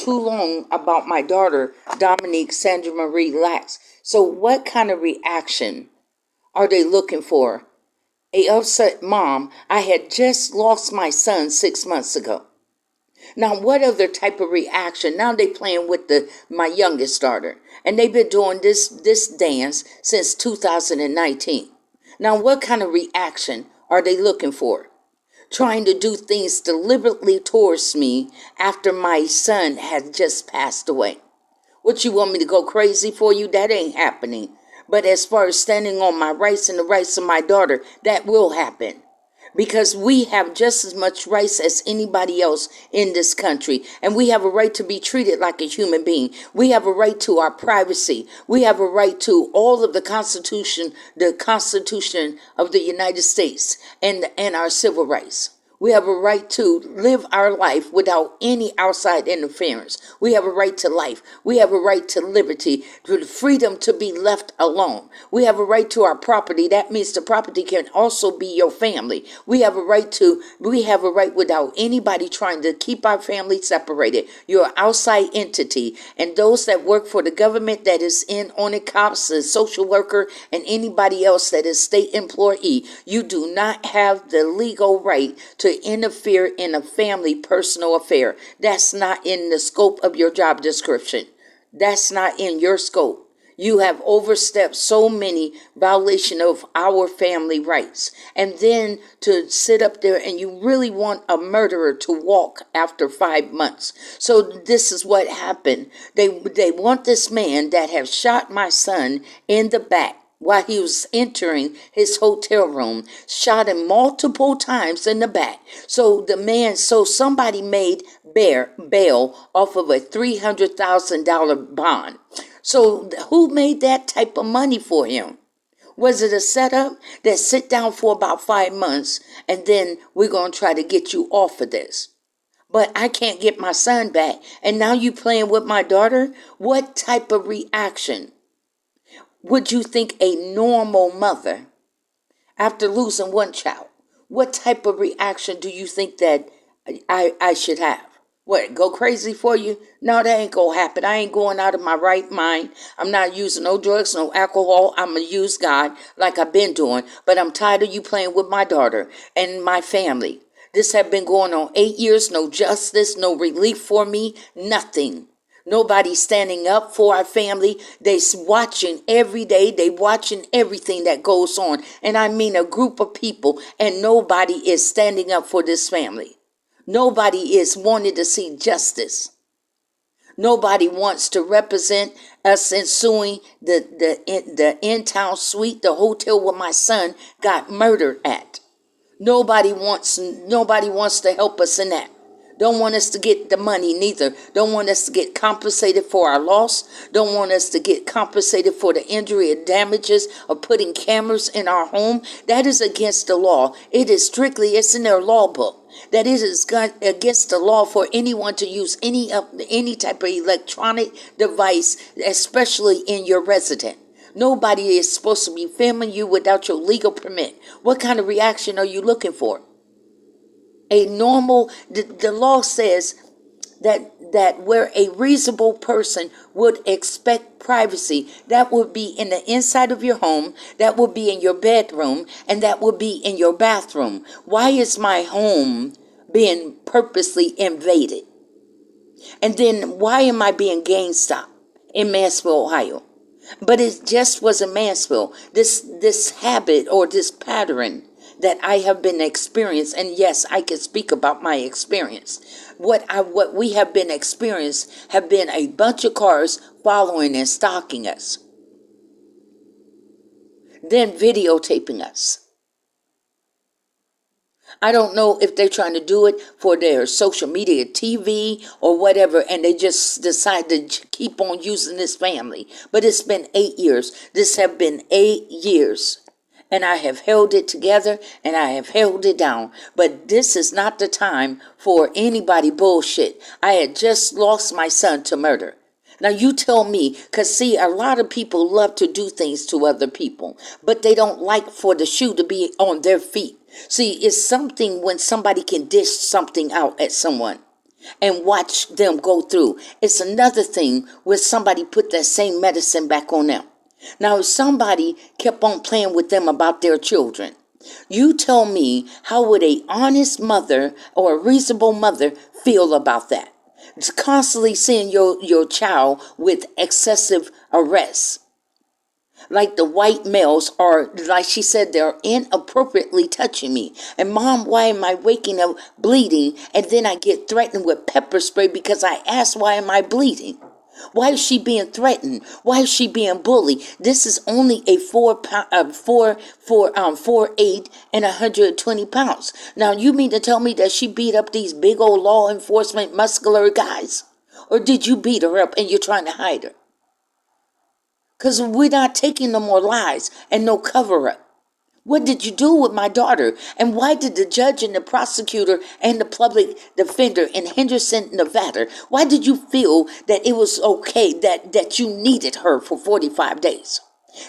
too long about my daughter, Dominique Sandra Marie Lax. So what kind of reaction are they looking for? A upset mom, I had just lost my son 6 months ago. Now, what other type of reaction? Now they playing with my youngest daughter, and they've been doing this dance since 2019. Now, what kind of reaction are they looking for? Trying to do things deliberately towards me after my son had just passed away. What, you want me to go crazy for you? That ain't happening. But as far as standing on my rights and the rights of my daughter, that will happen. Because we have just as much rights as anybody else in this country. And we have a right to be treated like a human being. We have a right to our privacy. We have a right to all of the Constitution of the United States and our civil rights. We have a right to live our life without any outside interference. We have a right to life. We have a right to liberty, to the freedom to be left alone. We have a right to our property. That means the property can also be your family. We have a right without anybody trying to keep our family separated. You're an outside entity. And those that work for the government that is in on it, cops, the social worker, and anybody else that is state employee, you do not have the legal right to interfere in a family personal affair. That's not in the scope of your job description. That's not in your scope. You have overstepped so many violations of our family rights. And then to sit up there and you really want a murderer to walk after 5 months. So this is what happened. They want this man that have shot my son in the back while he was entering his hotel room, shot him multiple times in the back. So somebody made bail off of a $300,000 bond. So who made that type of money for him? Was it a setup that sit down for about 5 months and then we're going to try to get you off of this? But I can't get my son back. And now you playing with my daughter? What type of reaction would you think a normal mother, after losing one child, what type of reaction do you think that I should have? What, go crazy for you? No, that ain't gonna happen. I ain't going out of my right mind. I'm not using no drugs, no alcohol. I'm gonna use God like I've been doing. But I'm tired of you playing with my daughter and my family. This have been going on 8 years, no justice, no relief for me, nothing. Nobody standing up for our family. They watching every day. They watching everything that goes on. And I mean a group of people, and nobody is standing up for this family. Nobody is wanting to see justice. Nobody wants to represent us in suing the in-town suite, the hotel where my son got murdered at. Nobody wants to help us in that. Don't want us to get the money neither. Don't want us to get compensated for our loss. Don't want us to get compensated for the injury and damages of putting cameras in our home. That is against the law. It's in their law book. That it is against the law for anyone to use any type of electronic device, especially in your residence. Nobody is supposed to be filming you without your legal permit. What kind of reaction are you looking for? The law says that where a reasonable person would expect privacy, that would be in the inside of your home, that would be in your bedroom, and that would be in your bathroom. Why is my home being purposely invaded? And then why am I being gang stopped in Mansfield, Ohio? But it just wasn't Mansfield. This habit or this pattern that I have been experienced, and yes, I can speak about my experience. What we have been experienced have been a bunch of cars following and stalking us, then videotaping us. I don't know if they're trying to do it for their social media, TV, or whatever, and they just decide to keep on using this family. But it's been 8 years. This have been 8 years. And I have held it together and I have held it down. But this is not the time for anybody bullshit. I had just lost my son to murder. Now you tell me, because see, a lot of people love to do things to other people, but they don't like for the shoe to be on their feet. See, it's something when somebody can dish something out at someone. and watch them go through. It's another thing where somebody put that same medicine back on them. Now, if somebody kept on playing with them about their children, you tell me, how would a honest mother or a reasonable mother feel about that? It's constantly seeing your child with excessive arrests. Like the white males are, like she said, they're inappropriately touching me. And mom, why am I waking up bleeding? And then I get threatened with pepper spray because I asked, why am I bleeding? Why is she being threatened? Why is she being bullied? This is only a 4'8" and 120 pounds. Now you mean to tell me that she beat up these big old law enforcement muscular guys? Or did you beat her up and you're trying to hide her? Because we're not taking no more lies and no cover up. What did you do with my daughter? And why did the judge and the prosecutor and the public defender in Henderson, Nevada, why did you feel that it was okay that you needed her for 45 days?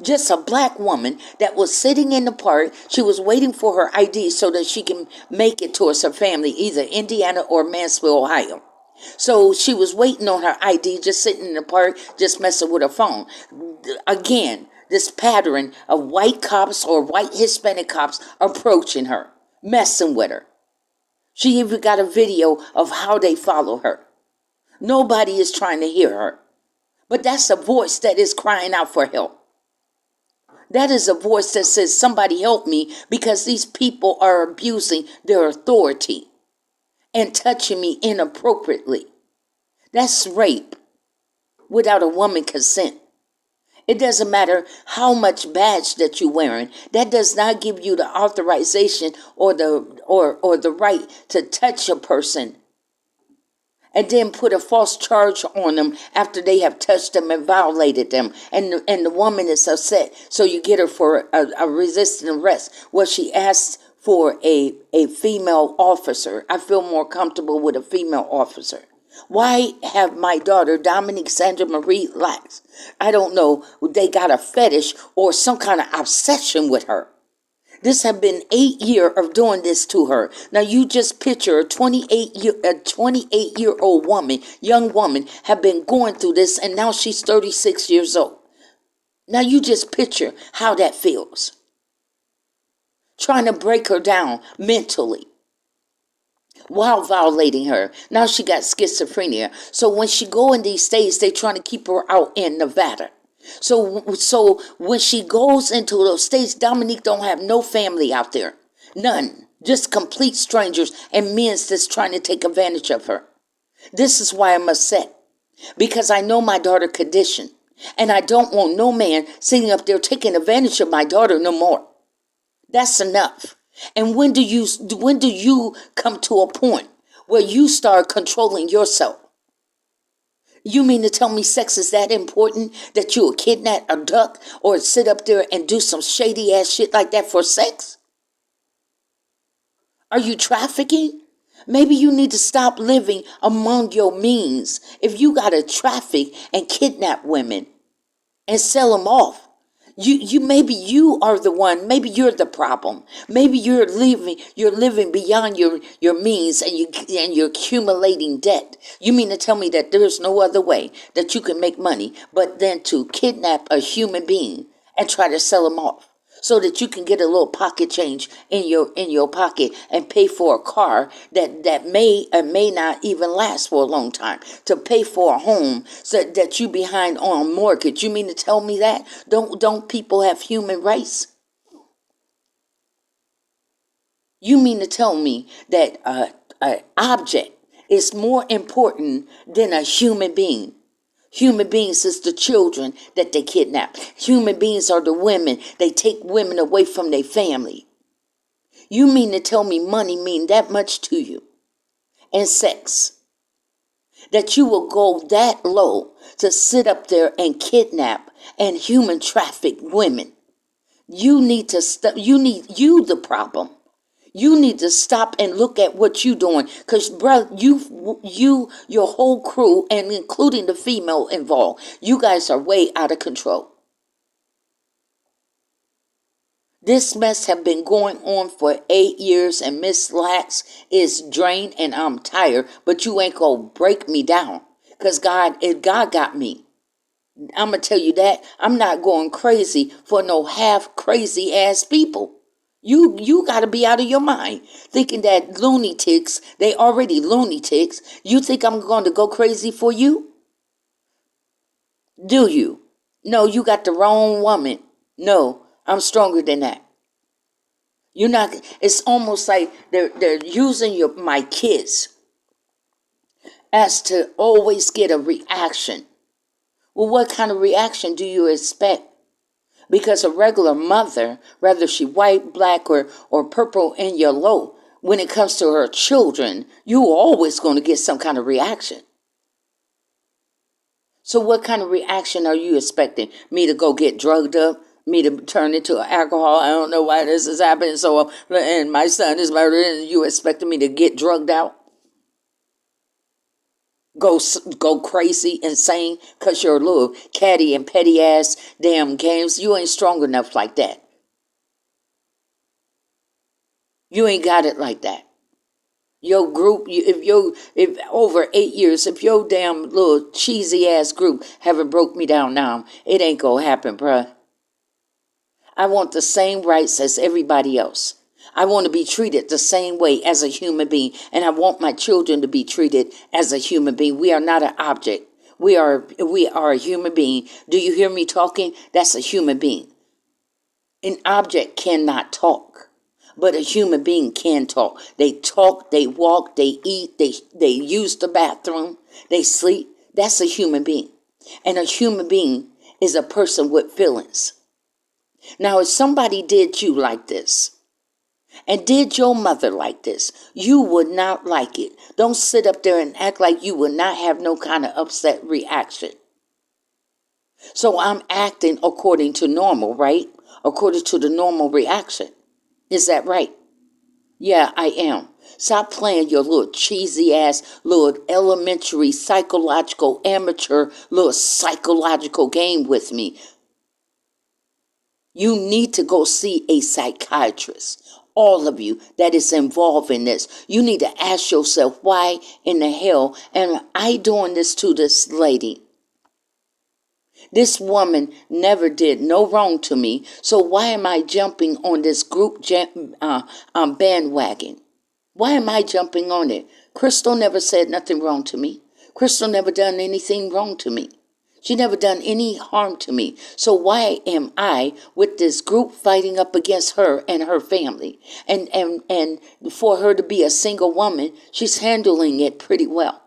Just a black woman that was sitting in the park. She was waiting for her ID so that she can make it towards her family, either Indiana or Mansfield, Ohio. So she was waiting on her ID, just sitting in the park, just messing with her phone. Again, this pattern of white cops or white Hispanic cops approaching her, messing with her. She even got a video of how they follow her. Nobody is trying to hear her. But that's a voice that is crying out for help. That is a voice that says, somebody help me, because these people are abusing their authority and touching me inappropriately. That's rape without a woman's consent. It doesn't matter how much badge that you're wearing. That does not give you the authorization or the right to touch a person and then put a false charge on them after they have touched them and violated them. And the woman is upset. So you get her for a resisting arrest. Well, she asked for a female officer. I feel more comfortable with a female officer. Why have my daughter, Dominique Sandra Marie Lax? I don't know, they got a fetish or some kind of obsession with her. This have been 8 years of doing this to her. Now you just picture a 28-year-old woman, young woman, have been going through this, and now she's 36 years old. Now you just picture how that feels. Trying to break her down mentally while violating her. Now she got schizophrenia. So when she go in these states, they trying to keep her out in Nevada. So when she goes into those states, Dominique don't have no family out there. None. Just complete strangers and men that's trying to take advantage of her. This is why I'm upset. Because I know my daughter's condition. And I don't want no man sitting up there taking advantage of my daughter no more. That's enough. And when do you come to a point where you start controlling yourself? You mean to tell me sex is that important that you will kidnap, abduct, or sit up there and do some shady ass shit like that for sex? Are you trafficking? Maybe you need to stop living among your means. If you gotta traffic and kidnap women and sell them off, you maybe you are the one. Maybe you're the problem. Maybe you're living beyond your means, and you're accumulating debt. You mean to tell me that there's no other way that you can make money but then to kidnap a human being and try to sell him off so that you can get a little pocket change in your pocket and pay for a car that may or may not even last for a long time, to pay for a home so that you behind on a mortgage? You mean to tell me that? Don't people have human rights? You mean to tell me that an object is more important than a human being? Human beings is the children that they kidnap. Human beings are the women. They take women away from their family. You mean to tell me money mean that much to you? And sex? That you will go that low to sit up there and kidnap and human traffic women? You need to stop. You the problem. You need to stop and look at what you're doing. Because, brother, your whole crew, and including the female involved, you guys are way out of control. This mess have been going on for 8 years, and Miss Lax is drained, and I'm tired. But you ain't gonna break me down, cause God got me. I'm gonna tell you that I'm not going crazy for no half crazy ass people. You got to be out of your mind thinking that lunatics, they already lunatics. You think I'm going to go crazy for you? Do you? No, you got the wrong woman. No, I'm stronger than that. You're not. It's almost like they're using my kids as to always get a reaction. Well, what kind of reaction do you expect? Because a regular mother, whether she white, black, or purple and yellow, when it comes to her children, you always going to get some kind of reaction. So what kind of reaction are you expecting? Me to go get drugged up? Me to turn into alcohol? I don't know why this is happening. So, and my son is murdered, and you expecting me to get drugged out? Go crazy, insane, because you're a little catty and petty ass damn games. You ain't strong enough like that. You ain't got it like that. Your group, if over 8 years, if your damn little cheesy ass group haven't broke me down now, it ain't gonna happen, bruh. I want the same rights as everybody else. I want to be treated the same way as a human being, and I want my children to be treated as a human being. We are not an object. We are a human being. Do you hear me talking? That's a human being. An object cannot talk, but a human being can talk. They talk, they walk, they eat, they use the bathroom, they sleep. That's a human being. And a human being is a person with feelings. Now, if somebody did you like this, and did your mother like this, you would not like it. Don't sit up there and act like you would not have no kind of upset reaction. So I'm acting according to normal, right? According to the normal reaction. Is that right? Yeah, I am. Stop playing your little cheesy ass, little elementary psychological amateur, little psychological game with me. You need to go see a psychiatrist. All of you that is involved in this. You need to ask yourself, why in the hell am I doing this to this lady? This woman never did no wrong to me. So why am I jumping on this group bandwagon? Why am I jumping on it? Crystal never said nothing wrong to me. Crystal never done anything wrong to me. She never done any harm to me. So why am I with this group fighting up against her and her family? And for her to be a single woman, she's handling it pretty well.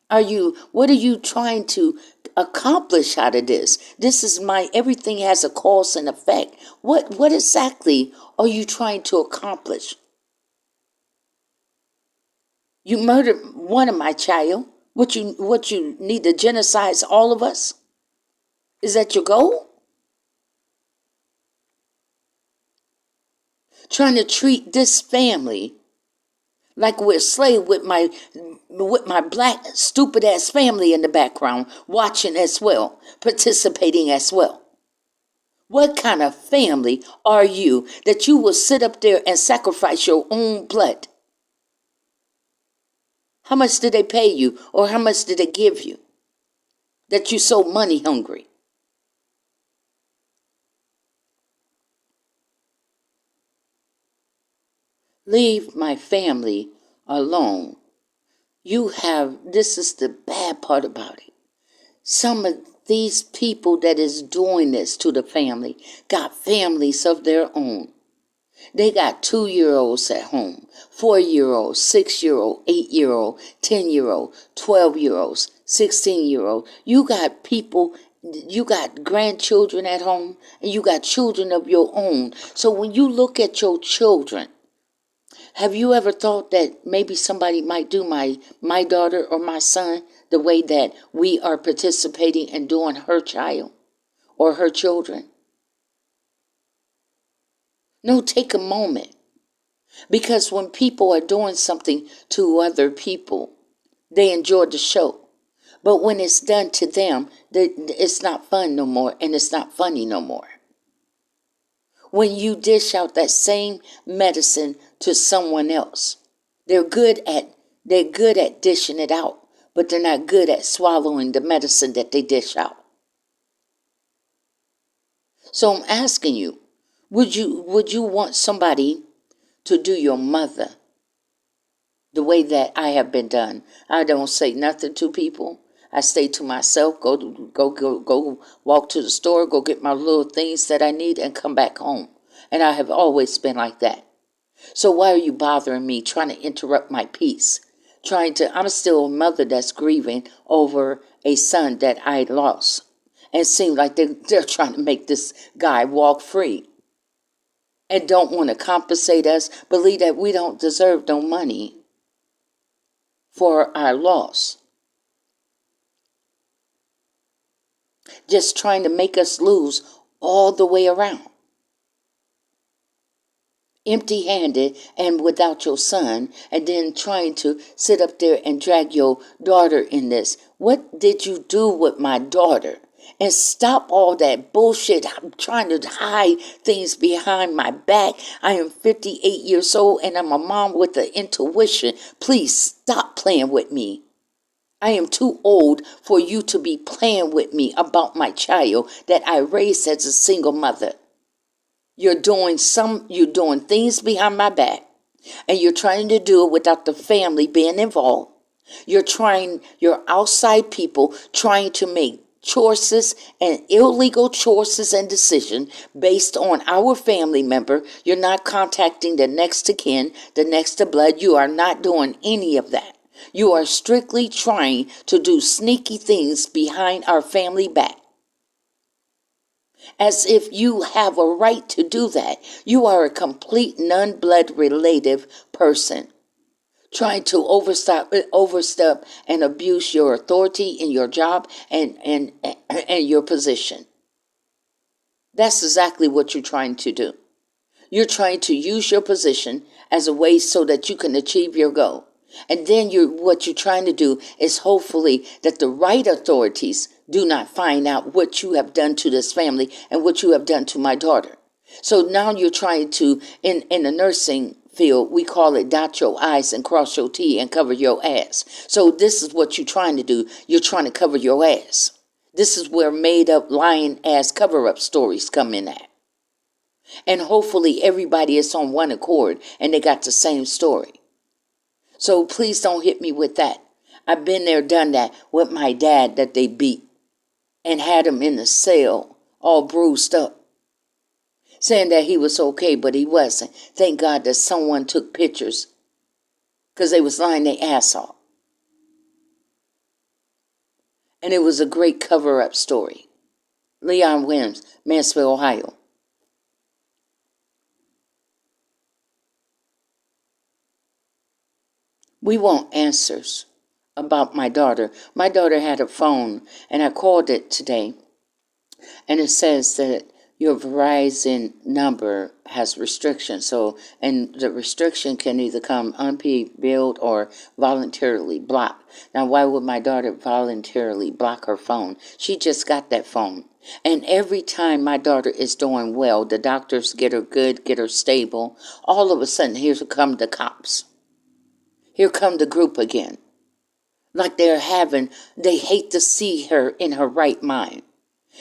What are you trying to accomplish out of this? This is everything has a cause and effect. What exactly are you trying to accomplish? You murdered one of my child. What you need to genocide all of us? Is that your goal? Trying to treat this family like we're slave with my black stupid ass family in the background, watching as well, participating as well. What kind of family are you that you will sit up there and sacrifice your own blood? How much did they pay you, or how much did they give you that you so money hungry? Leave my family alone. This is the bad part about it. Some of these people that is doing this to the family got families of their own. They got 2-year-olds at home, 4-year-olds, 6-year-old, 8-year-old, 10-year-old, 12-year-olds, 16-year-old. You got people, you got grandchildren at home, and you got children of your own. So when you look at your children, have you ever thought that maybe somebody might do my daughter or my son the way that we are participating and doing her child or her children? No, take a moment. Because when people are doing something to other people, they enjoy the show. But when it's done to them, it's not fun no more, and it's not funny no more. when you dish out that same medicine to someone else. They're good at dishing it out, but they're not good at swallowing the medicine that they dish out. So I'm asking you, would you want somebody to do your mother the way that I have been done? I don't say nothing to people. I stay to myself, go walk to the store, go get my little things that I need and come back home. And I have always been like that. So why are you bothering me, trying to interrupt my peace? I'm still a mother that's grieving over a son that I lost. And it seems like they're trying to make this guy walk free. And don't want to compensate us, believe that we don't deserve no money for our loss. Just trying to make us lose all the way around. Empty-handed and without your son, and then trying to sit up there and drag your daughter in this. What did you do with my daughter? And stop all that bullshit. I'm trying to hide things behind my back. I am 58 years old and I'm a mom with an intuition. Please stop playing with me. I am too old for you to be playing with me about my child that I raised as a single mother. You're doing things behind my back, and you're trying to do it without the family being involved. You're outside people trying to make choices and illegal choices and decisions based on our family member. You're not contacting the next of kin, the next of blood. You are not doing any of that. You are strictly trying to do sneaky things behind our family back. As if you have a right to do that. You are a complete non-blood related person trying to overstep and abuse your authority in your job and your position. That's exactly what you're trying to do. You're trying to use your position as a way so that you can achieve your goal. And then what you're trying to do is hopefully that the right authorities do not find out what you have done to this family and what you have done to my daughter. So now you're trying to, in the nursing field, we call it dot your I's and cross your T and cover your ass. So this is what you're trying to do. You're trying to cover your ass. This is where made up lying ass cover up stories come in at. And hopefully everybody is on one accord and they got the same story. So please don't hit me with that. I've been there, done that with my dad that they beat and had him in the cell all bruised up, saying that he was okay, but he wasn't. Thank God that someone took pictures because they was lying their ass off. And it was a great cover-up story. Leon Williams, Mansfield, Ohio. We want answers about my daughter. My daughter had a phone, and I called it today, and it says that your Verizon number has restrictions. And the restriction can either come unpaid, billed, or voluntarily blocked. Now, why would my daughter voluntarily block her phone? She just got that phone. And every time my daughter is doing well, the doctors get her good, get her stable, all of a sudden, here come the cops. Here come the group again. Like they hate to see her in her right mind.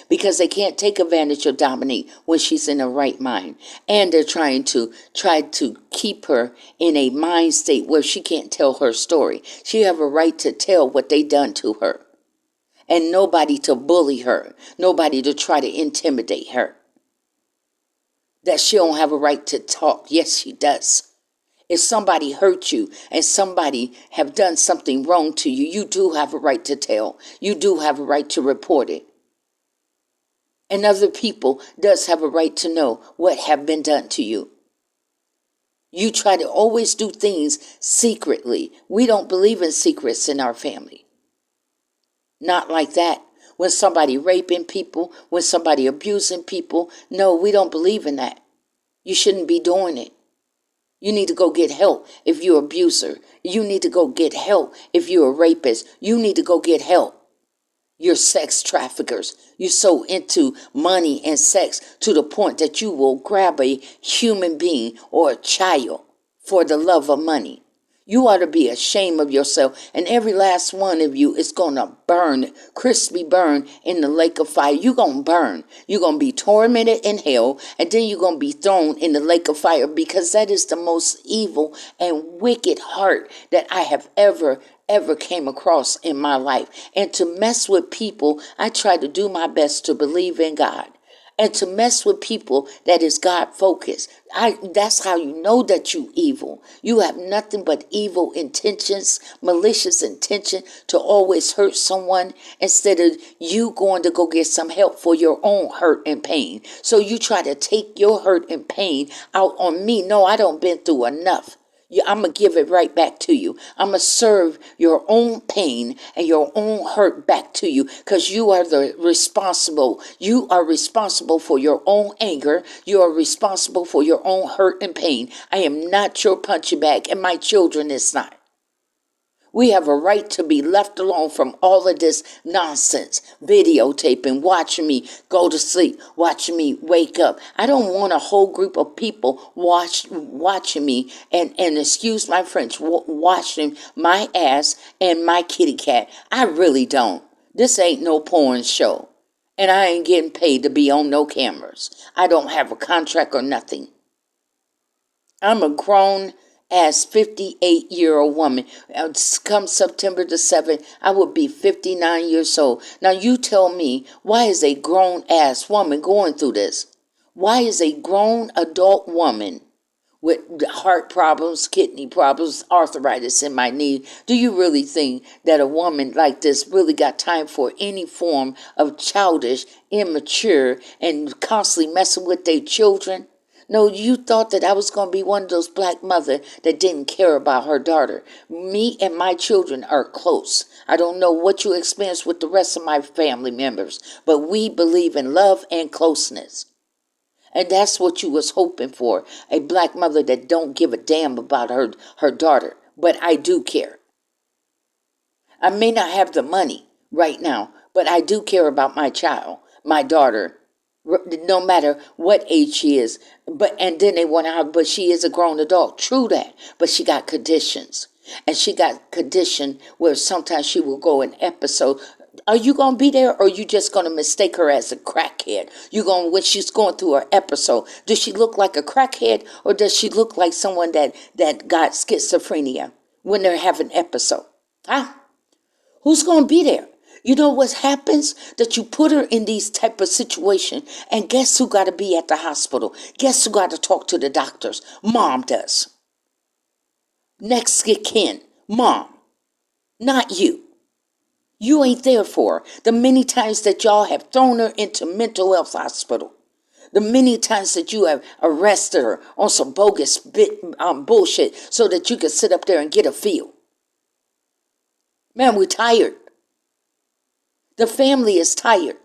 Because they can't take advantage of Dominique when she's in her right mind. And they're try to keep her in a mind state where she can't tell her story. She have a right to tell what they done to her. And nobody to bully her. Nobody to try to intimidate her. That she don't have a right to talk. Yes, she does. If somebody hurt you and somebody have done something wrong to you, you do have a right to tell. You do have a right to report it. And other people does have a right to know what have been done to you. You try to always do things secretly. We don't believe in secrets in our family. Not like that. When somebody raping people, when somebody abusing people, no, we don't believe in that. You shouldn't be doing it. You need to go get help if you're an abuser. You need to go get help if you're a rapist. You need to go get help. You're sex traffickers. You're so into money and sex to the point that you will grab a human being or a child for the love of money. You ought to be ashamed of yourself. And every last one of you is going to burn, crispy burn in the lake of fire. You're going to burn. You're going to be tormented in hell. And then you're going to be thrown in the lake of fire, because that is the most evil and wicked heart that I have ever came across in my life. And to mess with people, I try to do my best to believe in God. And to mess with people that is God focused. That's how you know that you evil. You have nothing but evil intentions, malicious intention to always hurt someone, instead of you going to go get some help for your own hurt and pain. So you try to take your hurt and pain out on me. No, I don't been through enough. I'm going to give it right back to you. I'm going to serve your own pain and your own hurt back to you, because you are the responsible. You are responsible for your own anger. You are responsible for your own hurt and pain. I am not your punching bag, and my children is not. We have a right to be left alone from all of this nonsense, videotaping, watching me go to sleep, watching me wake up. I don't want a whole group of people watching me and excuse my French, watching my ass and my kitty cat. I really don't. This ain't no porn show. And I ain't getting paid to be on no cameras. I don't have a contract or nothing. I'm a grown as 58-year-old woman. Come September the 7th, I will be 59 years old. Now you tell me, why is a grown-ass woman going through this? Why is a grown adult woman with heart problems, kidney problems, arthritis in my knee, do you really think that a woman like this really got time for any form of childish, immature, and constantly messing with their children? No, you thought that I was going to be one of those black mothers that didn't care about her daughter. Me and my children are close. I don't know what you experience with the rest of my family members, but we believe in love and closeness. And that's what you was hoping for, a black mother that don't give a damn about her daughter. But I do care. I may not have the money right now, but I do care about my child, my daughter, no matter what age she is. And then they want out, but she is a grown adult. True that, but she got conditions. And she got condition where sometimes she will go an episode. Are you going to be there, or are you just going to mistake her as a crackhead? When she's going through her episode, does she look like a crackhead, or does she look like someone that got schizophrenia when they're having an episode? Huh? Who's going to be there? You know what happens? That you put her in these type of situation, and guess who got to be at the hospital? Guess who got to talk to the doctors? Mom does. Next of kin, mom, not you. You ain't there for her. The many times that y'all have thrown her into mental health hospital. The many times that you have arrested her on some bogus bullshit so that you could sit up there and get a feel. Man, we're tired. The family is tired.